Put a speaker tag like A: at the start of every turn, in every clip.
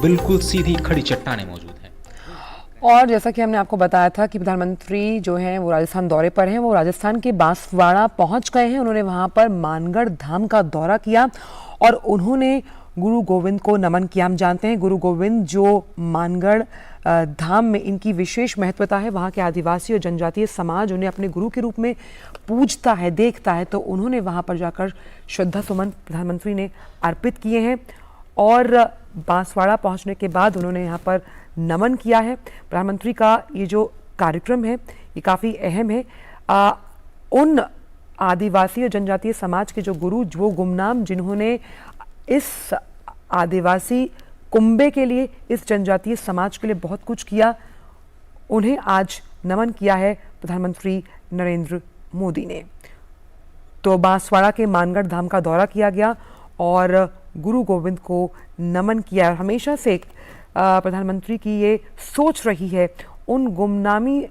A: बिल्कुल सीधी खड़ी चट्टानें मौजूद हैं।
B: और जैसा कि हमने आपको बताया था कि प्रधानमंत्री जो हैं वो राजस्थान दौरे पर हैं, वो राजस्थान के बांसवाड़ा पहुंच गए हैं। उन्होंने वहां पर मानगढ़ धाम का दौरा किया और उन्होंने गुरु गोविंद को नमन किया। हम जानते हैं गुरु गोविंद जो मानगढ़ धाम में इनकी विशेष महत्वता है। वहाँ के आदिवासी और जनजातीय समाज उन्हें अपने गुरु के रूप में पूजता है, देखता है, तो उन्होंने वहाँ पर जाकर श्रद्धा सुमन प्रधानमंत्री ने अर्पित किए हैं और बांसवाड़ा पहुँचने के बाद उन्होंने यहाँ पर नमन किया है। प्रधानमंत्री का ये जो कार्यक्रम है ये काफ़ी अहम है। उन आदिवासी और जनजातीय समाज के जो गुरु, वो गुमनाम जिन्होंने इस आदिवासी कुंबे के लिए, इस जनजातीय समाज के लिए बहुत कुछ किया, उन्हें आज नमन किया है प्रधानमंत्री नरेंद्र मोदी ने। तो बांसवाड़ा के मानगढ़ धाम का दौरा किया गया और गुरु गोविंद को नमन किया। हमेशा से प्रधानमंत्री की ये सोच रही है उन गुमनामी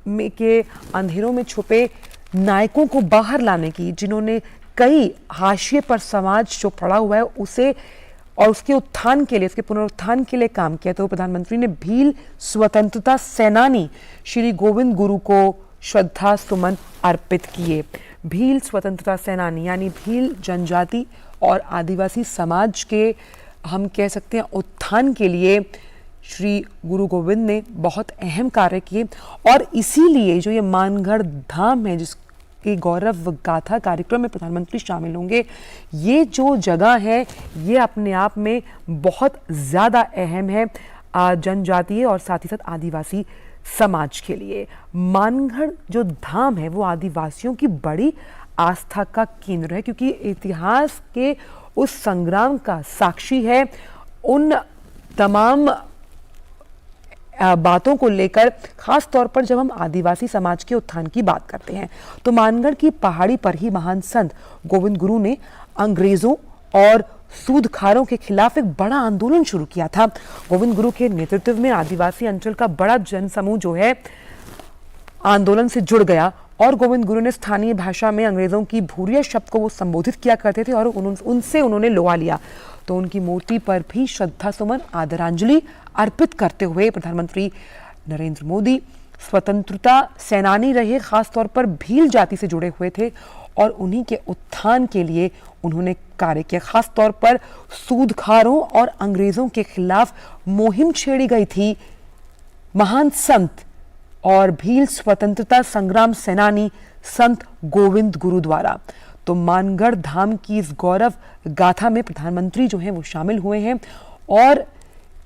B: में के अंधेरों में छुपे नायकों को बाहर लाने की, जिन्होंने कई हाशिए पर समाज जो पड़ा हुआ है उसे और उसके उत्थान के लिए, उसके पुनरुत्थान के लिए काम किया। तो प्रधानमंत्री ने भील स्वतंत्रता सेनानी श्री गोविंद गुरु को श्रद्धा सुमन अर्पित किए। भील स्वतंत्रता सेनानी यानी भील जनजाति और आदिवासी समाज के, हम कह सकते हैं, उत्थान के लिए श्री गुरु गोविंद ने बहुत अहम कार्य किए और इसीलिए जो ये मानगढ़ धाम है जिसकी गौरव गाथा कार्यक्रम में प्रधानमंत्री शामिल होंगे, ये जो जगह है ये अपने आप में बहुत ज़्यादा अहम है जनजातीय और साथ ही साथ आदिवासी समाज के लिए। मानगढ़ जो धाम है वो आदिवासियों की बड़ी आस्था का केंद्र है, क्योंकि इतिहास के उस संग्राम का साक्षी है। उन तमाम बातों को लेकर, खास तौर पर जब हम आदिवासी समाज के उत्थान की बात करते हैं, तो मानगढ़ की पहाड़ी पर ही महान संत गोविंद गुरु ने अंग्रेजों और सूदखारों के खिलाफ एक बड़ा आंदोलन शुरू किया था। गोविंद गुरु के नेतृत्व में आदिवासी अंचल का बड़ा जनसमूह जो है आंदोलन से जुड़ गया और गोविंद गुरु ने स्थानीय भाषा में अंग्रेजों की भूरिया शब्द को वो संबोधित किया करते थे और उनसे उन्होंने लोहा लिया। तो उनकी मूर्ति पर भी श्रद्धा सुमन, आदरांजलि अर्पित करते हुए प्रधानमंत्री नरेंद्र मोदी स्वतंत्रता सेनानी रहे, खासतौर पर भील जाति से जुड़े हुए थे और उन्हीं के उत्थान के लिए उन्होंने कार्य किया। खास तौर पर सूदखारों और अंग्रेजों के खिलाफ मुहिम छेड़ी गई थी महान संत और भील स्वतंत्रता संग्राम सेनानी संत गोविंद गुरु द्वारा। तो मानगढ़ धाम की इस गौरव गाथा में प्रधानमंत्री जो हैं वो शामिल हुए हैं और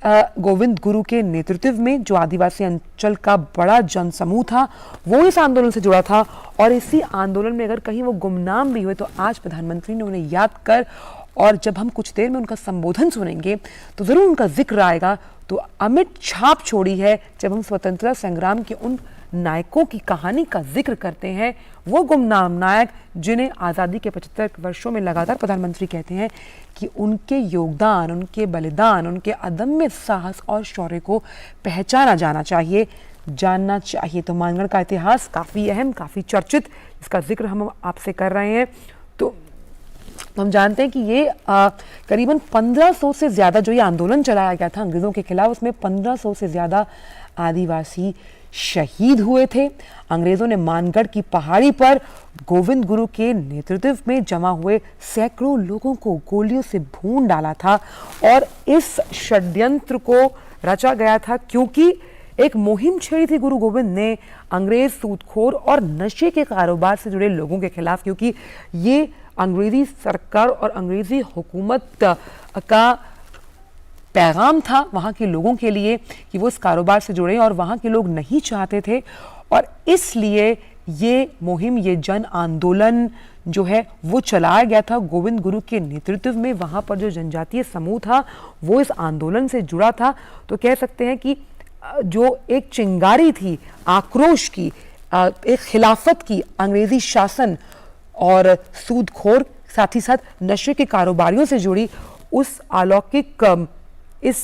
B: गोविंद गुरु के नेतृत्व में जो आदिवासी अंचल का बड़ा जनसमूह था वो इस आंदोलन से जुड़ा था और इसी आंदोलन में अगर कहीं वो गुमनाम भी हुए तो आज प्रधानमंत्री ने उन्हें याद कर, और जब हम कुछ देर में उनका संबोधन सुनेंगे तो ज़रूर उनका जिक्र आएगा। तो अमिट छाप छोड़ी है जब हम स्वतंत्रता संग्राम के उन नायकों की कहानी का जिक्र करते हैं, वो गुमनाम नायक जिन्हें आज़ादी के 75 वर्षों में लगातार प्रधानमंत्री कहते हैं कि उनके योगदान, उनके बलिदान, उनके अदम्य साहस और शौर्य को पहचाना जाना चाहिए, जानना चाहिए। तो मानगढ़ का इतिहास काफ़ी अहम, काफ़ी चर्चित, इसका जिक्र हम आपसे कर रहे हैं। तो हम जानते हैं कि ये करीबन 1500 से ज़्यादा जो ये आंदोलन चलाया गया था अंग्रेज़ों के खिलाफ, उसमें 1500 से ज़्यादा आदिवासी शहीद हुए थे। अंग्रेज़ों ने मानगढ़ की पहाड़ी पर गोविंद गुरु के नेतृत्व में जमा हुए सैकड़ों लोगों को गोलियों से भून डाला था और इस षड्यंत्र को रचा गया था क्योंकि एक मुहिम छेड़ी थी गुरु गोविंद ने अंग्रेज सूदखोर और नशे के कारोबार से जुड़े लोगों के खिलाफ, क्योंकि ये अंग्रेजी सरकार और अंग्रेजी हुकूमत का पैगाम था वहाँ के लोगों के लिए कि वो इस कारोबार से जुड़े और वहाँ के लोग नहीं चाहते थे और इसलिए ये मुहिम, ये जन आंदोलन जो है वो चलाया गया था गोविंद गुरु के नेतृत्व में। वहाँ पर जो जनजातीय समूह था वो इस आंदोलन से जुड़ा था। तो कह सकते हैं कि जो एक चिंगारी थी आक्रोश की, एक खिलाफत की अंग्रेजी शासन और सूदखोर, साथ ही साथ नशे के कारोबारियों से जुड़ी, उस अलौकिक इस